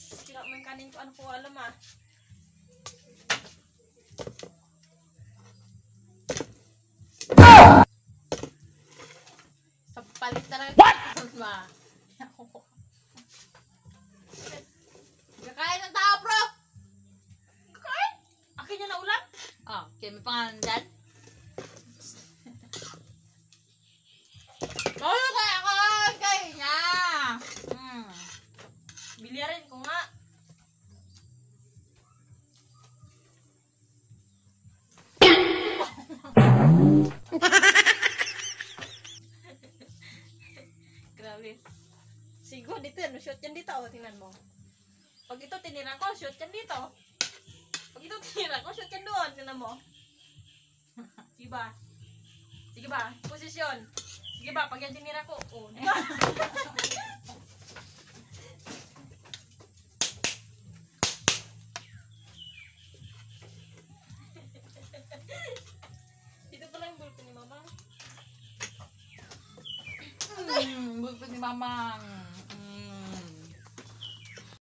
Kira man kanin ko ano ko alam ah. Sa palit talaga. What? Kakain ng tao, bro! Kakain? Akin niya na ulam? Oh, okay, may pangalan dyan. Oh, kaya ko! Kaya niya! Bilyarin ko nga. Grabe. Sigo, dito yan. Shoot yan dito. O, tingnan mo. Pag ito tinira ko, shoot yan dito. Pag ito tinira ko, shoot yan doon. Tingnan mo. Sige ba? Sige ba? Posisyon. Sige ba? Pag yan tinira ko, oh, diba? Dito pala yung bulto ni Mama. Bulto ni Mamang.